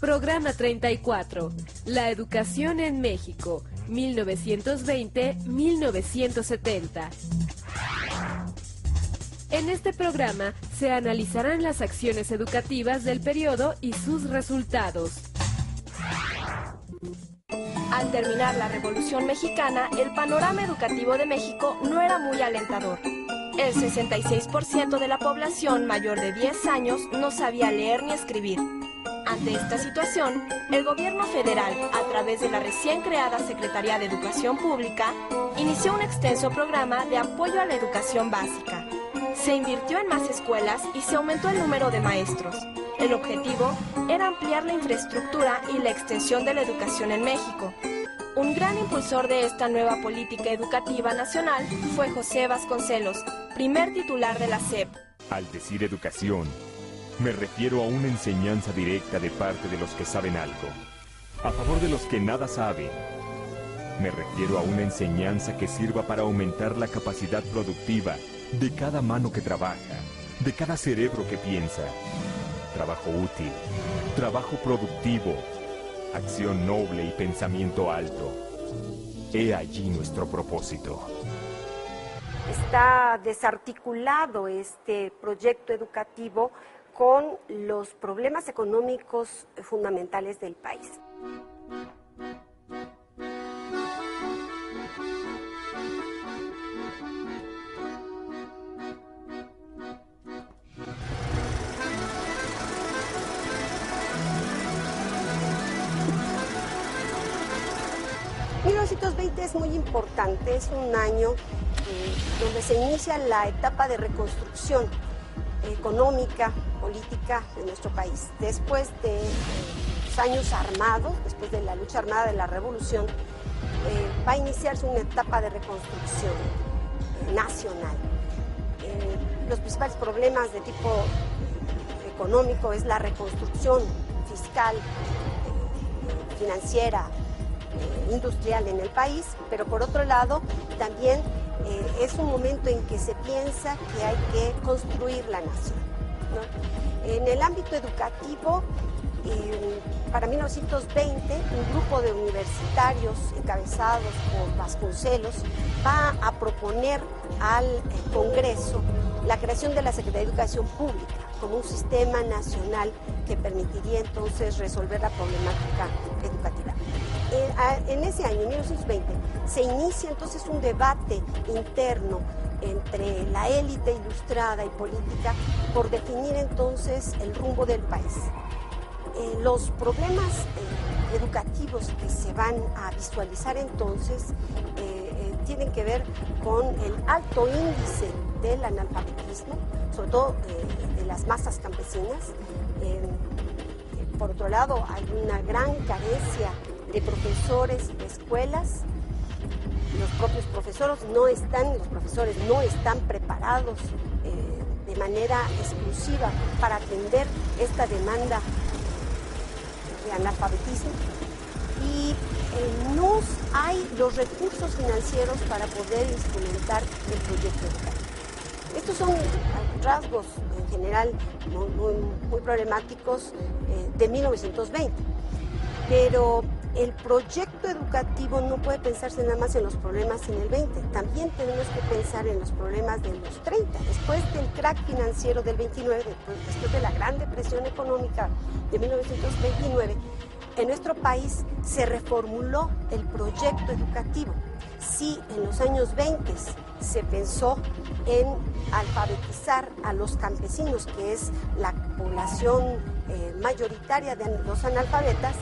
Programa 34. La educación en México, 1920-1970. En este programa se analizarán las acciones educativas del periodo y sus resultados. Al terminar la Revolución Mexicana, el panorama educativo de México no era muy alentador. El 66% de la población mayor de 10 años no sabía leer ni escribir. Ante esta situación, el gobierno federal, a través de la recién creada Secretaría de Educación Pública, inició un extenso programa de apoyo a la educación básica. Se invirtió en más escuelas y se aumentó el número de maestros. El objetivo era ampliar la infraestructura y la extensión de la educación en México. Un gran impulsor de esta nueva política educativa nacional fue José Vasconcelos, primer titular de la SEP. Al decir educación, me refiero a una enseñanza directa de parte de los que saben algo, a favor de los que nada saben. Me refiero a una enseñanza que sirva para aumentar la capacidad productiva de cada mano que trabaja, de cada cerebro que piensa. Trabajo útil, trabajo productivo, acción noble y pensamiento alto. He allí nuestro propósito. Está desarticulado este proyecto educativo con los problemas económicos fundamentales del país. En 1920 es muy importante, es un año donde se inicia la etapa de reconstrucción económica, política de nuestro país. Después de los años armados, después de la lucha armada de la Revolución, va a iniciarse una etapa de reconstrucción nacional. Los principales problemas de tipo económico es la reconstrucción fiscal, financiera, industrial en el país, pero por otro lado también es un momento en que se piensa que hay que construir la nación, ¿no? En el ámbito educativo, para 1920, un grupo de universitarios encabezados por Vasconcelos va a proponer al Congreso la creación de la Secretaría de Educación Pública como un sistema nacional que permitiría entonces resolver la problemática educativa. En ese año, en 1920, se inicia entonces un debate interno entre la élite ilustrada y política por definir entonces el rumbo del país. Los problemas educativos que se van a visualizar entonces tienen que ver con el alto índice del analfabetismo, sobre todo de las masas campesinas. Por otro lado, hay una gran carencia de profesores y de escuelas. Los propios profesores no están preparados de manera exclusiva para atender esta demanda de analfabetismo y no hay los recursos financieros para poder instrumentar el proyecto educativo. Estos son rasgos en general muy problemáticos de 1920, pero el proyecto educativo no puede pensarse nada más en los problemas en el 20, también tenemos que pensar en los problemas de los 30, después del crack financiero del 29, después de la gran depresión económica de 1929, en nuestro país se reformuló el proyecto educativo. Sí, en los años 20 se pensó en alfabetizar a los campesinos, que es la población mayoritaria de los analfabetas.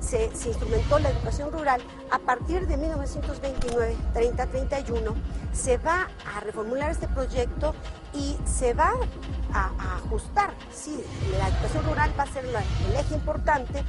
Se instrumentó la educación rural. A partir de 1929, 30-31, se va a reformular este proyecto y se va a ajustar. Sí, la educación rural va a ser el eje importante,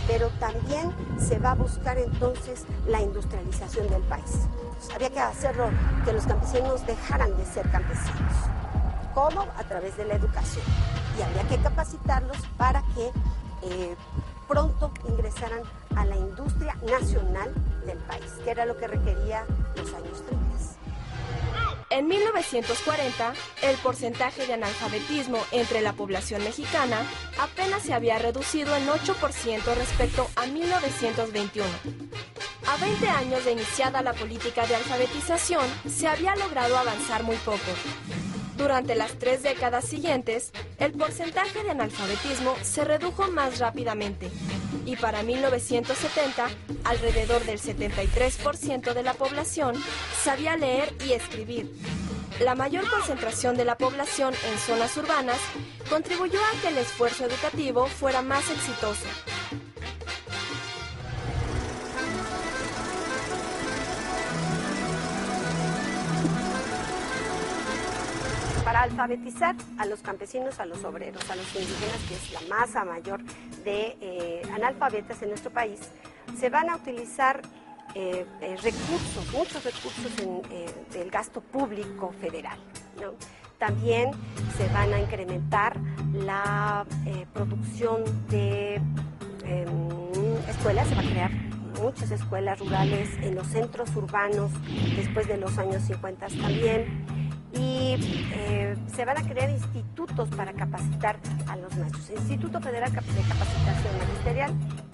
pero también se va a buscar entonces la industrialización del país. Entonces, había que hacerlo, que los campesinos dejaran de ser campesinos. ¿Cómo? A través de la educación. Y había que capacitarlos para que pronto ingresaran a la industria nacional del país, que era lo que requería los años 30. En 1940, el porcentaje de analfabetismo entre la población mexicana apenas se había reducido en 8% respecto a 1921. A 20 años de iniciada la política de alfabetización, se había logrado avanzar muy poco. Durante las 3 décadas siguientes, el porcentaje de analfabetismo se redujo más rápidamente y para 1970, alrededor del 73% de la población sabía leer y escribir. La mayor concentración de la población en zonas urbanas contribuyó a que el esfuerzo educativo fuera más exitoso. Para alfabetizar a los campesinos, a los obreros, a los indígenas, que es la masa mayor de analfabetas en nuestro país, se van a utilizar recursos, muchos recursos del gasto público federal, ¿no? También se van a incrementar la producción de escuelas, se va a crear muchas escuelas rurales en los centros urbanos después de los años 50 también. Y se van a crear institutos para capacitar a los maestros. El Instituto Federal de Capacitación Magisterial,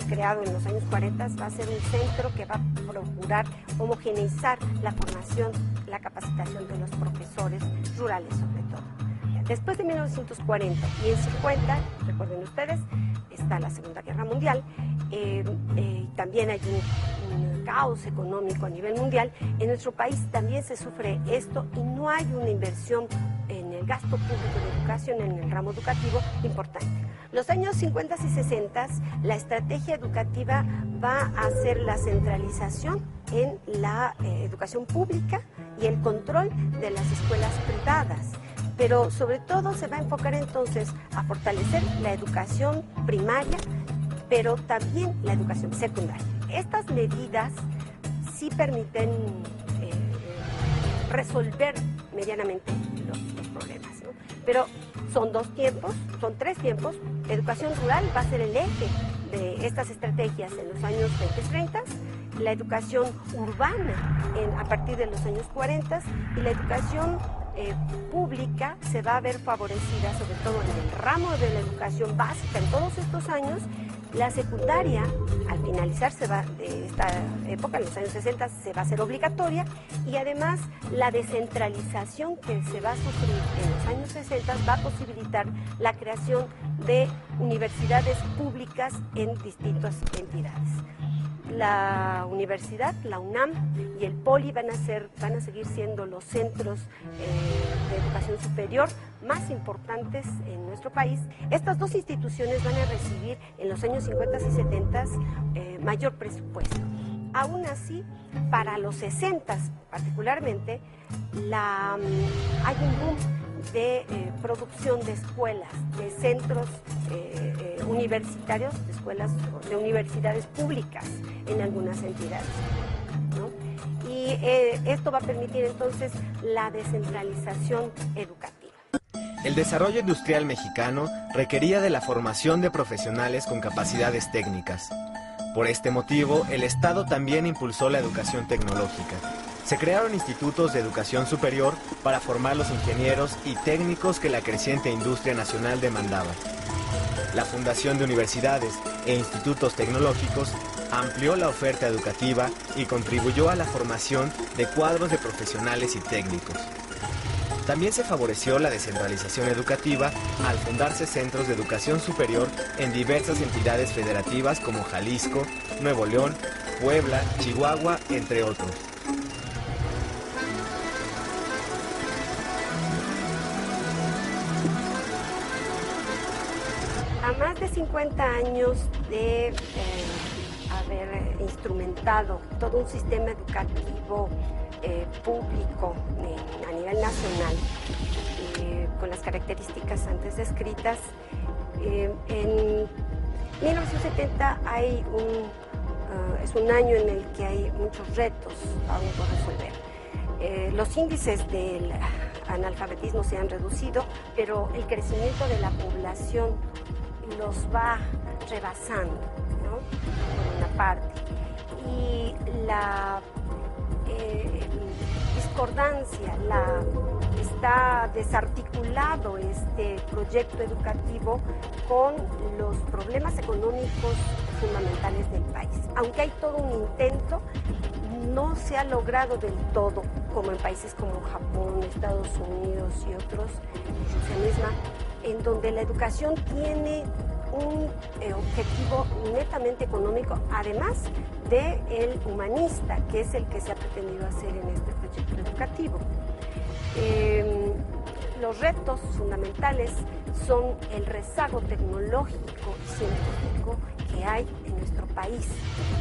creado en los años 40, va a ser un centro que va a procurar homogeneizar la formación, la capacitación de los profesores rurales sobre todo. Después de 1940 y en 50, recuerden ustedes, está la Segunda Guerra Mundial, también hay un caos económico a nivel mundial. En nuestro país también se sufre esto y no hay una inversión en el gasto público de educación, en el ramo educativo, importante. Los años 50 y 60, la estrategia educativa va a ser la centralización en la educación pública y el control de las escuelas privadas. Pero sobre todo se va a enfocar entonces a fortalecer la educación primaria, pero también la educación secundaria. Estas medidas sí permiten resolver medianamente los problemas, ¿no? Pero son son 3 tiempos. Educación rural va a ser el eje de estas estrategias en los años 20-30, la educación urbana a partir de los años 40 y la educación pública se va a ver favorecida sobre todo en el ramo de la educación básica en todos estos años. La secundaria, al finalizar de esta época, en los años 60, se va a hacer obligatoria y además la descentralización que se va a sufrir en los años 60 va a posibilitar la creación de universidades públicas en distintas entidades. La universidad, la UNAM y el POLI van a seguir siendo los centros de educación superior más importantes en nuestro país. Estas dos instituciones van a recibir en los años 50 y 70 mayor presupuesto. Aún así, para los 60 particularmente, hay un boom de producción de escuelas, de centros universitarios, de universidades públicas en algunas entidades, ¿no? Y esto va a permitir entonces la descentralización educativa. El desarrollo industrial mexicano requería de la formación de profesionales con capacidades técnicas. Por este motivo, el Estado también impulsó la educación tecnológica. Se crearon institutos de educación superior para formar los ingenieros y técnicos que la creciente industria nacional demandaba. La fundación de universidades e institutos tecnológicos amplió la oferta educativa y contribuyó a la formación de cuadros de profesionales y técnicos. También se favoreció la descentralización educativa al fundarse centros de educación superior en diversas entidades federativas como Jalisco, Nuevo León, Puebla, Chihuahua, entre otros. A más de 50 años de haber instrumentado todo un sistema educativo público a nivel nacional, con las características antes descritas, en 1970 es un año en el que hay muchos retos aún por resolver. Los índices del analfabetismo se han reducido, pero el crecimiento de la población los va rebasando, ¿no? Por una parte. Y el discordancia, está desarticulado este proyecto educativo con los problemas económicos fundamentales del país. Aunque hay todo un intento, no se ha logrado del todo, como en países como Japón, Estados Unidos y otros, Rusia misma, en donde la educación tiene un objetivo netamente económico, además del humanista, que es el que se ha pretendido hacer en este proyecto educativo. Los retos fundamentales son el rezago tecnológico y científico que hay en nuestro país.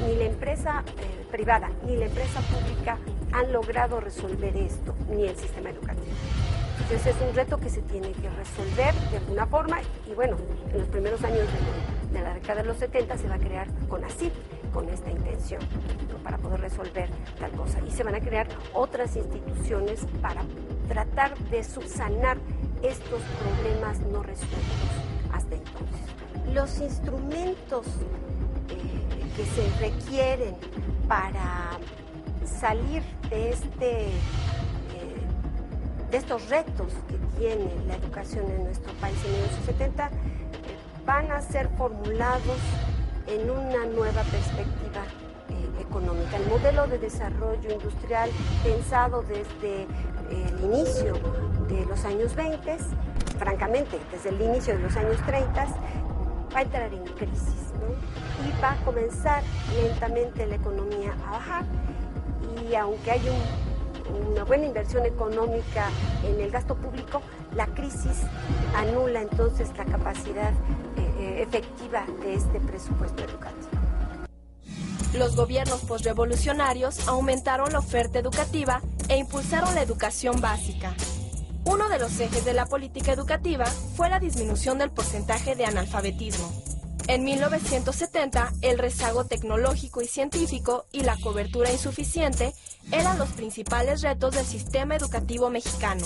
Ni la empresa privada ni la empresa pública han logrado resolver esto, ni el sistema educativo. Entonces es un reto que se tiene que resolver de alguna forma y bueno, en los primeros años de la década de los 70 se va a crear CONACYT con esta intención, ¿no?, para poder resolver tal cosa. Y se van a crear otras instituciones para tratar de subsanar estos problemas no resueltos hasta entonces. Los instrumentos que se requieren para salir de estos retos que tiene la educación en nuestro país en los 70 van a ser formulados en una nueva perspectiva económica. El modelo de desarrollo industrial pensado desde el inicio de los años 20, francamente desde el inicio de los años 30, va a entrar en crisis, ¿no? Y va a comenzar lentamente la economía a bajar y aunque hay una buena inversión económica en el gasto público, la crisis anula entonces la capacidad efectiva de este presupuesto educativo. Los gobiernos posrevolucionarios aumentaron la oferta educativa e impulsaron la educación básica. Uno de los ejes de la política educativa fue la disminución del porcentaje de analfabetismo. En 1970, el rezago tecnológico y científico y la cobertura insuficiente eran los principales retos del sistema educativo mexicano.